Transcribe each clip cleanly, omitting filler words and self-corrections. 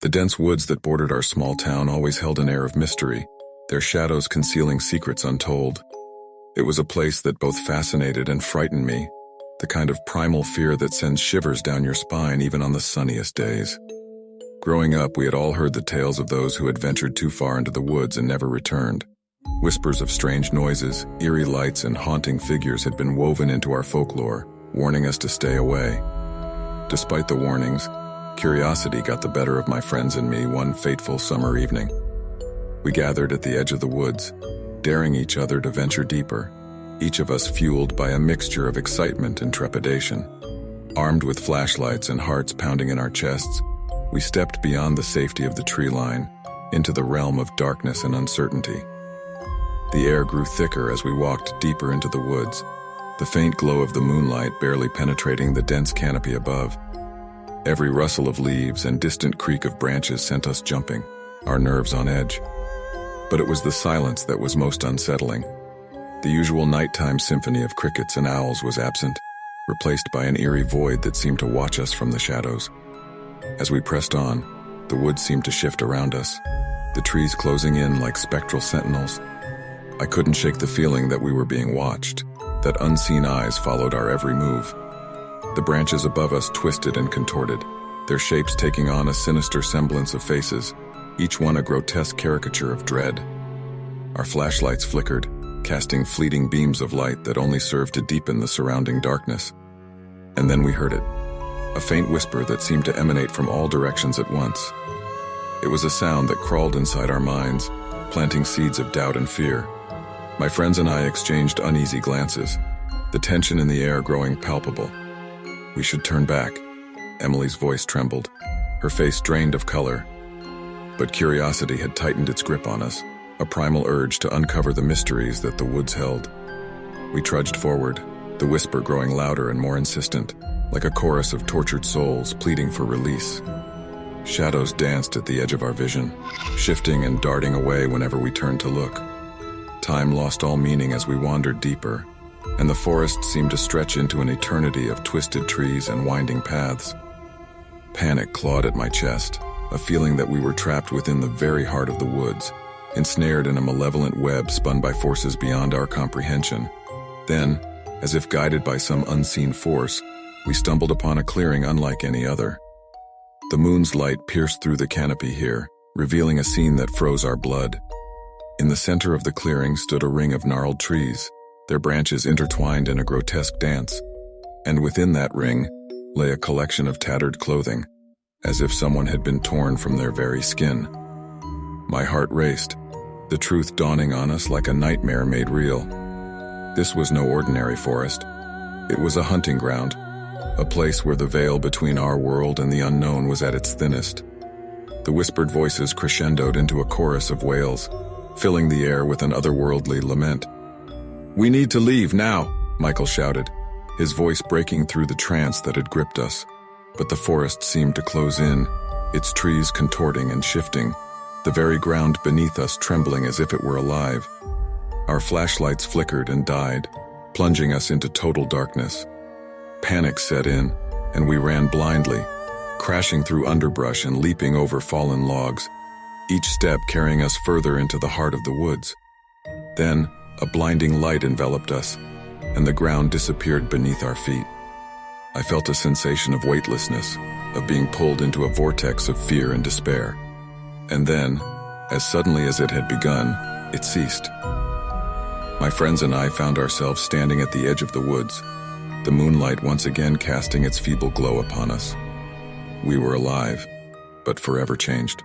The dense woods that bordered our small town always held an air of mystery, their shadows concealing secrets untold. It was a place that both fascinated and frightened me, the kind of primal fear that sends shivers down your spine even on the sunniest days. Growing up, we had all heard the tales of those who had ventured too far into the woods and never returned. Whispers of strange noises, eerie lights, and haunting figures had been woven into our folklore, warning us to stay away. Despite the warnings, curiosity got the better of my friends and me one fateful summer evening. We gathered at the edge of the woods, daring each other to venture deeper, each of us fueled by a mixture of excitement and trepidation. Armed with flashlights and hearts pounding in our chests, we stepped beyond the safety of the tree line, into the realm of darkness and uncertainty. The air grew thicker as we walked deeper into the woods, the faint glow of the moonlight barely penetrating the dense canopy above. Every rustle of leaves and distant creak of branches sent us jumping, our nerves on edge. But it was the silence that was most unsettling. The usual nighttime symphony of crickets and owls was absent, replaced by an eerie void that seemed to watch us from the shadows. As we pressed on, the woods seemed to shift around us, the trees closing in like spectral sentinels. I couldn't shake the feeling that we were being watched, that unseen eyes followed our every move. The branches above us twisted and contorted, their shapes taking on a sinister semblance of faces, each one a grotesque caricature of dread. Our flashlights flickered, casting fleeting beams of light that only served to deepen the surrounding darkness. And then we heard it, a faint whisper that seemed to emanate from all directions at once. It was a sound that crawled inside our minds, planting seeds of doubt and fear. My friends and I exchanged uneasy glances, the tension in the air growing palpable. We should turn back. Emily's voice trembled, her face drained of color. But curiosity had tightened its grip on us, a primal urge to uncover the mysteries that the woods held. We trudged forward, the whisper growing louder and more insistent, like a chorus of tortured souls pleading for release. Shadows danced at the edge of our vision, shifting and darting away whenever we turned to look. Time lost all meaning as we wandered deeper, and the forest seemed to stretch into an eternity of twisted trees and winding paths. Panic clawed at my chest, a feeling that we were trapped within the very heart of the woods, ensnared in a malevolent web spun by forces beyond our comprehension. Then, as if guided by some unseen force, we stumbled upon a clearing unlike any other. The moon's light pierced through the canopy here, revealing a scene that froze our blood. In the center of the clearing stood a ring of gnarled trees, their branches intertwined in a grotesque dance. And within that ring lay a collection of tattered clothing, as if someone had been torn from their very skin. My heart raced, the truth dawning on us like a nightmare made real. This was no ordinary forest. It was a hunting ground, a place where the veil between our world and the unknown was at its thinnest. The whispered voices crescendoed into a chorus of wails, filling the air with an otherworldly lament. "We need to leave now," Michael shouted, his voice breaking through the trance that had gripped us. But the forest seemed to close in, its trees contorting and shifting, the very ground beneath us trembling as if it were alive. Our flashlights flickered and died, plunging us into total darkness. Panic set in, and we ran blindly, crashing through underbrush and leaping over fallen logs, each step carrying us further into the heart of the woods. Then, a blinding light enveloped us, and the ground disappeared beneath our feet. I felt a sensation of weightlessness, of being pulled into a vortex of fear and despair. And then, as suddenly as it had begun, it ceased. My friends and I found ourselves standing at the edge of the woods, the moonlight once again casting its feeble glow upon us. We were alive, but forever changed.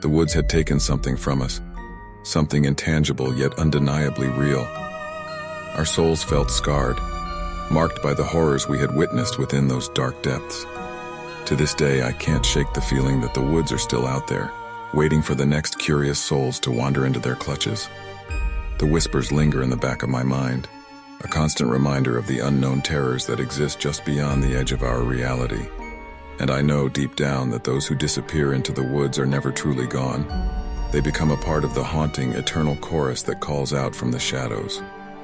The woods had taken something from us, something intangible yet undeniably real. Our souls felt scarred, marked by the horrors we had witnessed within those dark depths. To this day, I can't shake the feeling that the woods are still out there, waiting for the next curious souls to wander into their clutches. The whispers linger in the back of my mind, a constant reminder of the unknown terrors that exist just beyond the edge of our reality. And I know deep down that those who disappear into the woods are never truly gone. They become a part of the haunting, eternal chorus that calls out from the shadows.